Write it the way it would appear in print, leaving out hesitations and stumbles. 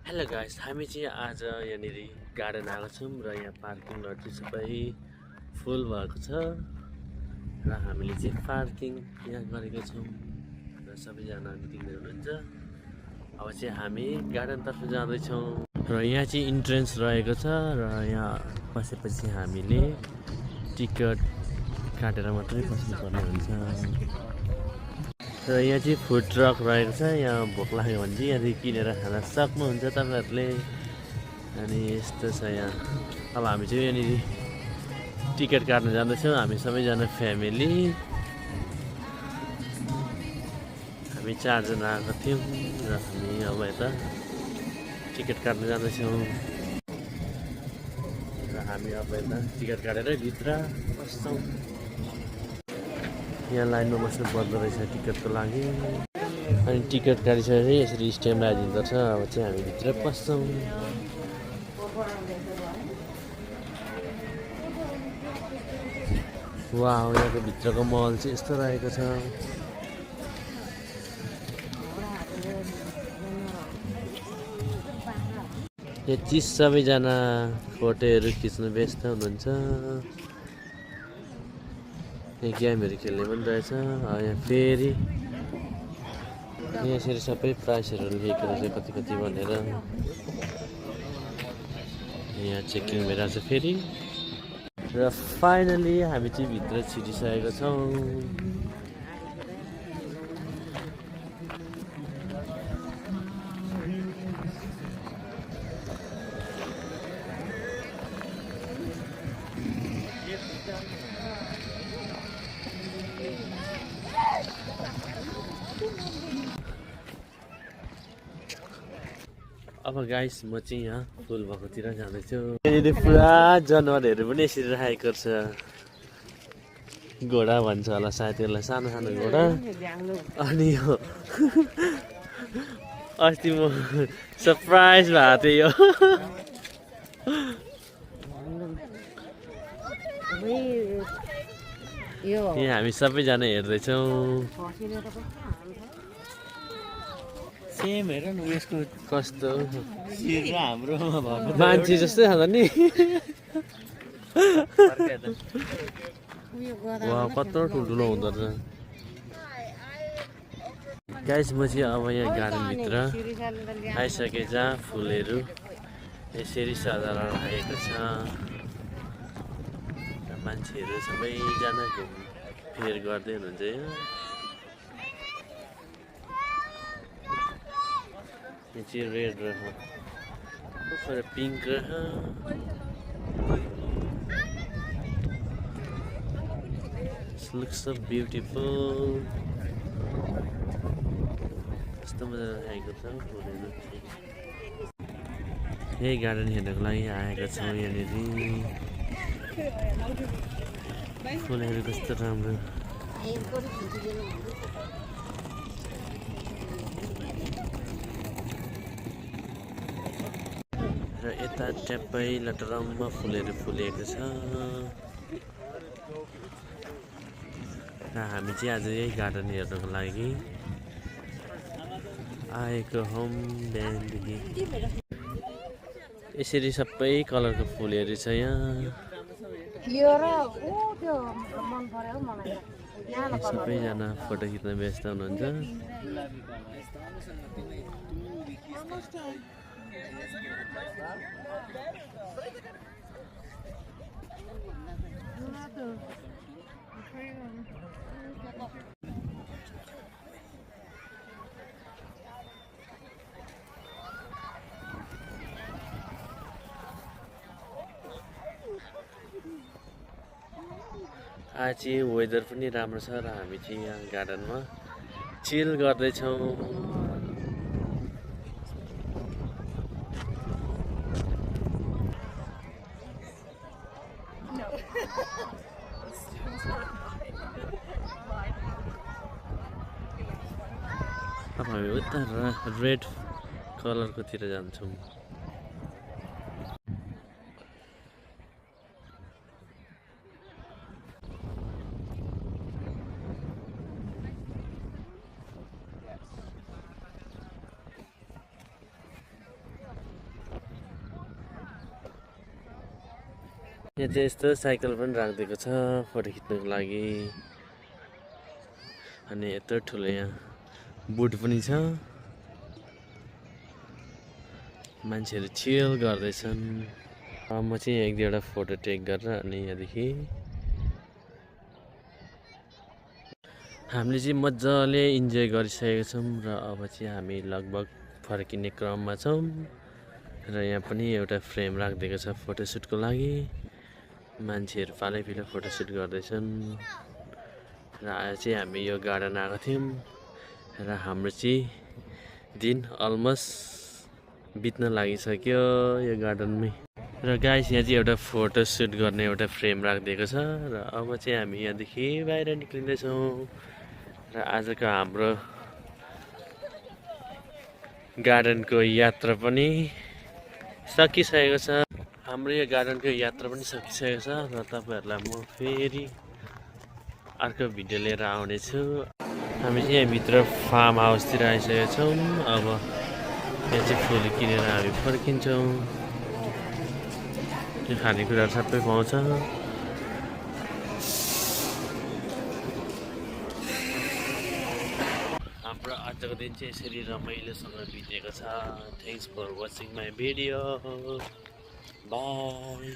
Hello guys, हामी चाहिँ आज यहाँनिर गार्डन आएको छौँ र यहाँ पार्किङ लट चाहिँ सबै फुल भएको छ र हामीले चाहिँ पार्किङ यहाँ गरेको छौँ र सबैजना मिटिङमा हुनुहुन्छ। अब चाहिँ हामी गार्डनतर्फ जाँदैछौँ र यहाँ चाहिँ इन्ट्रेन्स रहेको छ र यहाँ पसेपछि हामीले टिकट काटेर मात्रै पस्नुपर्ने हुन्छ र यहाँ चाहिँ फुड ट्रक रहेको छ। यहाँ भोक लाग्यो भने चाहिँ यहाँदेखि किनेर खान सक्नुहुन्छ तपाईँहरूले। अनि यस्तो छ यहाँ। अब हामी चाहिँ यहाँनिर टिकट काट्न जाँदैछौँ, हामी सबैजना फ्यामिली। हामी 4 जना आएको थियौँ र हामी अब यता टिकट काट्न जाँदैछौँ र हामी अब यता टिकट काटेर भित्र पस्छौँ। यहाँ लाइनमा बस्नु पर्दो रहेछ टिकटको लागि। अनि टिकट काटिसकेपछि यसरी स्ट्याम्प लगाइदिँदो रहेछ। अब चाहिँ हामी भित्र पस्छौँ। वाह, यहाँको भित्रको महल चाहिँ यस्तो रहेको छ। यहाँ चाहिँ सबैजना फोटोहरू खिच्नु व्यस्त हुनुहुन्छ। यहाँ गेमहरू खेल्ने पनि रहेछ। यहाँ फेरि यहाँ यसरी सबै प्राइसहरू लेखेको रहेछ कति कति भनेर। यहाँ चेकिङ भइरहेको छ फेरि। र फाइनली हामी चाहिँ भित्र छिरिसकेको छौँ। अब गाइस, म चाहिँ यहाँ फुल भएकोतिर जाँदैछु। यहाँनिर पुरा जनावरहरू पनि यसरी राखेको छ। घोडा भन्छ होला सायद यसलाई, सानो सानो घोडा। अनि यो अस्ति म सरप्राइज भएको थिएँ यो। यहाँ हामी सबैजना हेर्दैछौँ। सेम हेर न यसको कस्तो हाम्रो मान्छे जस्तै छ नि। कत्रो ठुल्ठुलो हुँदो रहेछ। गाइस, म चाहिँ अब यहाँ गार्डनभित्र आइसकेँ जहाँ फुलहरू यसरी सजाएर राखेको छ। मान्छेहरू सबैजना घुमफिर गर्दै हुनुहुन्छ यहाँ। यो चाहिँ रेड रह, पिङ्क रह। Looks so beautiful. कस्तो मजा आएको छ फुलहरू। यही गार्डन हेर्नको लागि आएको छौँ यहाँनिर। फुलहरू कस्तो राम्रो। र यता ट्याप्पै लटरम्म फुलहरू फुलेको छ। र हामी चाहिँ आज यही गार्डन हेर्नको लागि आएको हौँ बिहानदेखि। यसरी सबै कलरको फुलहरू छ यहाँ। सबैजना फोटो खिच्न व्यस्त हुनुहुन्छ। आज चाहिँ वेदर पनि राम्रो छ र हामी चाहिँ यहाँ गार्डनमा चिल गर्दैछौँ। अब हामी उता रेड कलरकोतिर जान्छौँ। यहाँ चाहिँ यस्तो साइकल पनि राखिदिएको छ फोटो खिच्नको लागि। अनि यत्रो ठुलो यहाँ बुट पनि छ। मान्छेहरू चिल गर्दैछन्। म चाहिँ एक दुईवटा फोटो टेक गरेर अनि यहाँदेखि हामीले चाहिँ मजाले इन्जोय गरिसकेका छौँ र अब चाहिँ हामी लगभग फर्किने क्रममा छौँ। र यहाँ पनि एउटा फ्रेम राखिदिएको छ फोटोसुटको लागि। मान्छेहरू पालैपिलो फोटोसुट गर्दैछन्। र आज चाहिँ हामी यो गार्डन आएको थियौँ र हाम्रो चाहिँ दिन अलमोस्ट बित्न लागिसक्यो यो गार्डनमै। र गाइस यहाँ चाहिँ एउटा फोटोसुट गर्ने एउटा फ्रेम राखिदिएको छ र अब चाहिँ हामी यहाँदेखि बाहिर निक्लिँदैछौँ। र आजको हाम्रो गार्डनको यात्रा पनि सकिसकेको छ। हाम्रो यो गार्डनको यात्रा पनि सकिसकेको छ र तपाईँहरूलाई म फेरि अर्को भिडियो लिएर आउनेछु। हामी चाहिँ यहाँभित्र फार्म हाउसतिर आइसकेका छौँ। अब यहाँ चाहिँ फुल किनेर हामी फर्किन्छौँ। त्यो खानेकुराहरू सबै पाउँछ। हाम्रो आजको दिन चाहिँ यसरी रमाइलोसँग बितेको छ। Thanks for watching my video. By.